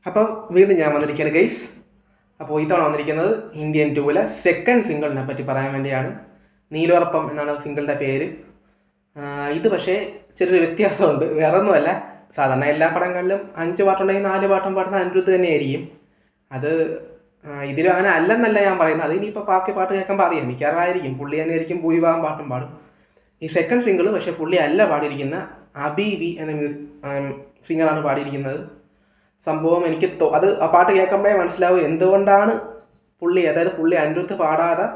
അപ്പോൾ വീണ്ടും ഞാൻ വന്നിരിക്കുകയാണ് ഗൈസ്. അപ്പോൾ ഇത്തവണ വന്നിരിക്കുന്നത് ഇന്ത്യൻ 2-ലെ സെക്കൻഡ് സിംഗിളിനെ പറ്റി പറയാൻ വേണ്ടിയാണ്. നീലോറപ്പം എന്നാണ് സിംഗിളിൻ്റെ പേര്. ഇത് പക്ഷേ ചെറിയൊരു വ്യത്യാസമുണ്ട്. വേറെ ഒന്നുമല്ല, സാധാരണ എല്ലാ പടങ്ങളിലും 5 പാട്ടുണ്ടെങ്കിൽ 4 പാട്ടും പാടുന്ന അനിരുദ്ധ് തന്നെയായിരിക്കും. അത് ഇതിലും അങ്ങനെ അല്ലെന്നല്ല ഞാൻ പറയുന്നത്. അത് ഇനിയിപ്പോൾ ബാക്കി പാട്ട് കേൾക്കുമ്പോൾ അറിയാം, മിക്കവാറുമായിരിക്കും പുള്ളി തന്നെയായിരിക്കും ഭൂരിഭാഗം പാട്ടും പാടും. ഈ സെക്കൻഡ് സിംഗിൾ പക്ഷേ പുള്ളി അല്ല പാടിയിരിക്കുന്ന, അബി വി എന്ന സിംഗറാണ് പാടിയിരിക്കുന്നത്. സംഭവം എനിക്ക് അത് ആ പാട്ട് കേൾക്കുമ്പോഴേ മനസ്സിലാവും എന്തുകൊണ്ടാണ് പുള്ളി, അതായത് പുള്ളി അനിരുദ്ധ് പാടാതെ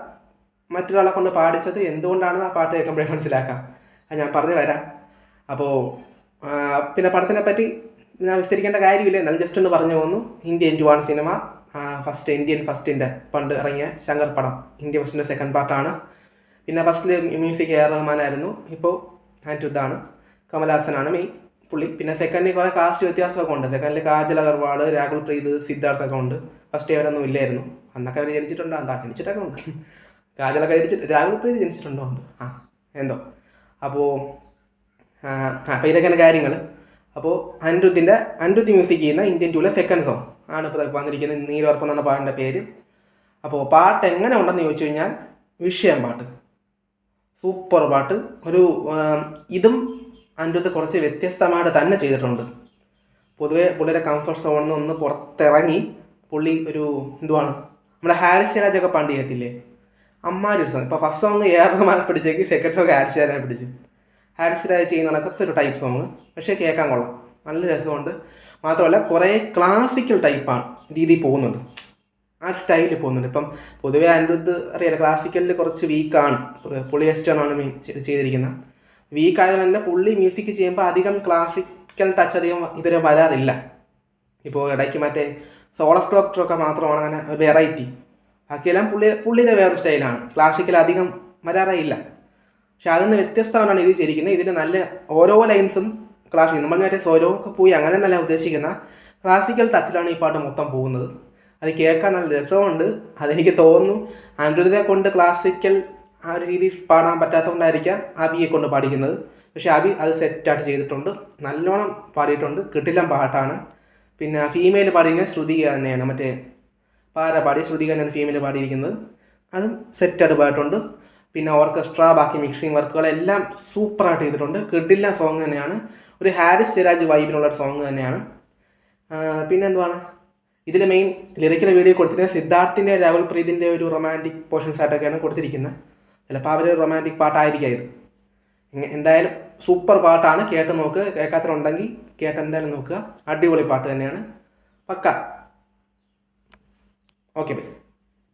മറ്റൊരാളെ കൊണ്ട് പാടിച്ചത് എന്തുകൊണ്ടാണെന്ന് ആ പാട്ട് കേൾക്കുമ്പോഴേ മനസ്സിലാക്കാം. അത് ഞാൻ പറഞ്ഞു വരാം. അപ്പോൾ പിന്നെ പടത്തിനെ പറ്റി ഞാൻ വിസ്തരിക്കേണ്ട കാര്യമില്ല, എന്നാലും ജസ്റ്റ് ഒന്ന് പറഞ്ഞു പോകുന്നു. ഇന്ത്യൻ 2 സിനിമ, ഇന്ത്യൻ ഫസ്റ്റിൻ്റെ പണ്ട് ഇറങ്ങിയ ശങ്കർ പടം. ഇന്ത്യ ഫസ്റ്റിൻ്റെ സെക്കൻഡ് പാർട്ടാണ്. പിന്നെ ഫസ്റ്റിൽ മ്യൂസിക് എ ആർ റഹ്മാനായിരുന്നു. ഇപ്പോൾ അനിരുദ്ധാണ്, കമൽഹാസനാണ് മെയിൻ പുള്ളി. പിന്നെ സെക്കൻഡിൽ കുറേ കാസ്റ്റ് വ്യത്യാസമൊക്കെ ഉണ്ട്. സെക്കൻഡിൽ കാജൽ അഗർവാൾ, രാഹുൽ പ്രീത്, സിദ്ധാർത്ഥൊക്കെ ഉണ്ട്. ഫസ്റ്റ് അവരൊന്നും ഇല്ലായിരുന്നു. അന്നൊക്കെ അവർ ജനിച്ചിട്ടുണ്ടോ? ജനിച്ചിട്ടൊക്കെ ഉണ്ട്. കാജലൊക്കെ രാഹുൽ പ്രീത് ജനിച്ചിട്ടുണ്ടോ? എന്തോ. അപ്പോൾ ഇതൊക്കെയാണ് കാര്യങ്ങൾ. അപ്പോൾ അനിരുദ്ധ് മ്യൂസിക് ചെയ്യുന്ന ഇന്ത്യൻ 2-ലെ സെക്കൻഡ് സോങ് ആണ് ഇപ്പോൾ വന്നിരിക്കുന്നത്. നീലോറപ്പം എന്നാണ് പാട്ടിൻ്റെ പേര്. അപ്പോൾ പാട്ട് എങ്ങനെ ഉണ്ടെന്ന് ചോദിച്ചു കഴിഞ്ഞാൽ, വിഷയം പാട്ട്, സൂപ്പർ പാട്ട്. ഇതും അനിരുദ്ധ് കുറച്ച് വ്യത്യസ്തമായിട്ട് തന്നെ ചെയ്തിട്ടുണ്ട്. പൊതുവേ പുള്ളിയുടെ കംഫർട്ട് സോണിൽ നിന്ന് ഒന്ന് പുറത്തിറങ്ങി പുള്ളി നമ്മുടെ ഹാരിസ് ജയരാജൊക്കെ പണ്ട് ചെയ്യത്തില്ലേ, അമ്മാരി സോങ്. ഇപ്പോൾ ഫസ്റ്റ് സോങ് എ ആർ റഹ്മാനെ പിടിച്ചേക്ക്, സെക്കൻഡ് സോങ് ഹാരിസ് ജയരാജെ പിടിച്ചു. ഹാരിസ് ജയരാജ് ചെയ്യുന്ന കണക്കത്തെ ഒരു ടൈപ്പ് സോങ്, പക്ഷേ കേൾക്കാൻ കൊള്ളാം, നല്ല രസമുണ്ട്. മാത്രമല്ല കുറേ ക്ലാസിക്കൽ ടൈപ്പാണ് രീതിയിൽ പോകുന്നുണ്ട്, ആ സ്റ്റൈലിൽ പോകുന്നുണ്ട്. ഇപ്പം പൊതുവേ അനിരുദ്ധ് അറിയാലോ, ക്ലാസിക്കലിൽ കുറച്ച് വീക്കാണ്. പുള്ളി വെസ്റ്റേണാണ് ചെയ്തിരിക്കുന്നത്. വീക്കായതുകൊണ്ട് തന്നെ പുള്ളി മ്യൂസിക് ചെയ്യുമ്പോൾ അധികം ക്ലാസിക്കൽ ടച്ച് അധികം ഇതുവരെ വരാറില്ല. ഇപ്പോൾ ഇടയ്ക്ക് മറ്റേ സോളസ് ഡോക്ടറൊക്കെ മാത്രമാണ് അങ്ങനെ വെറൈറ്റി. ബാക്കിയെല്ലാം പുള്ളിയുടെ വേറൊരു സ്റ്റൈലാണ്, ക്ലാസിക്കൽ അധികം വരാറേ ഇല്ല. പക്ഷെ അതിൽ നിന്ന് വ്യത്യസ്തമായിട്ടാണ് ഇത് ചെയ്തിരിക്കുന്നത്. ഇതിൽ നല്ല ഓരോ ലൈൻസും ക്ലാസിക്കൽ, നമ്മൾ മറ്റേ സ്വരോ ഒക്കെ പോയി അങ്ങനെ നല്ല ഉദ്ദേശിക്കുന്ന ക്ലാസിക്കൽ ടച്ചിലാണ് ഈ പാട്ട് മൊത്തം പോകുന്നത്. അത് കേൾക്കാൻ നല്ല രസമുണ്ട്. അതെനിക്ക് തോന്നുന്നു അനിരുദ്ധിനെ കൊണ്ട് ക്ലാസിക്കൽ ആ ഒരു രീതി പാടാൻ പറ്റാത്തതുകൊണ്ടായിരിക്കാം അബിയെ കൊണ്ട് പാടിക്കുന്നത്. പക്ഷേ അബി അത് സെറ്റായിട്ട് ചെയ്തിട്ടുണ്ട്, നല്ലോണം പാടിയിട്ടുണ്ട്, കിടിലൻ പാട്ടാണ്. പിന്നെ ഫീമെയിൽ പാടിയിരിക്കുന്നത് ശ്രുതിക തന്നെയാണ്, മറ്റേ പാര പാടി ശ്രുതിക തന്നെയാണ് ഫീമെയിൽ പാടിയിരിക്കുന്നത്. അതും സെറ്റായിട്ട് പാടിയിട്ടുണ്ട്. പിന്നെ ഓർക്കസ്ട്ര, ബാക്കി മിക്സിങ് വർക്കുകളെല്ലാം സൂപ്പറായിട്ട് ചെയ്തിട്ടുണ്ട്. കിടിലൻ സോങ് തന്നെയാണ്, ഒരു ഹാരിസ് ജയരാജ് വൈബിനുള്ളൊരു സോങ് തന്നെയാണ്. പിന്നെ ഇതിൽ മെയിൻ ലിറിക്കൽ വീഡിയോ കൊടുത്തിരിക്കുന്നത് സിദ്ധാർത്ഥിൻ്റെ, രാഹുൽ പ്രീതിൻ്റെ ഒരു റൊമാൻറ്റിക് പോർഷൻസ് ആയിട്ടൊക്കെയാണ് കൊടുത്തിരിക്കുന്നത്. ചിലപ്പോൾ അവർ റൊമാൻറ്റിക് പാട്ടായിരിക്കാം ഇത്. എന്തായാലും സൂപ്പർ പാട്ടാണ്, കേട്ട് നോക്ക്. കേൾക്കാത്തവരുണ്ടെങ്കിൽ കേട്ട് എന്തായാലും നോക്കുക. അടിപൊളി പാട്ട് തന്നെയാണ്, പക്ക. Okay bye.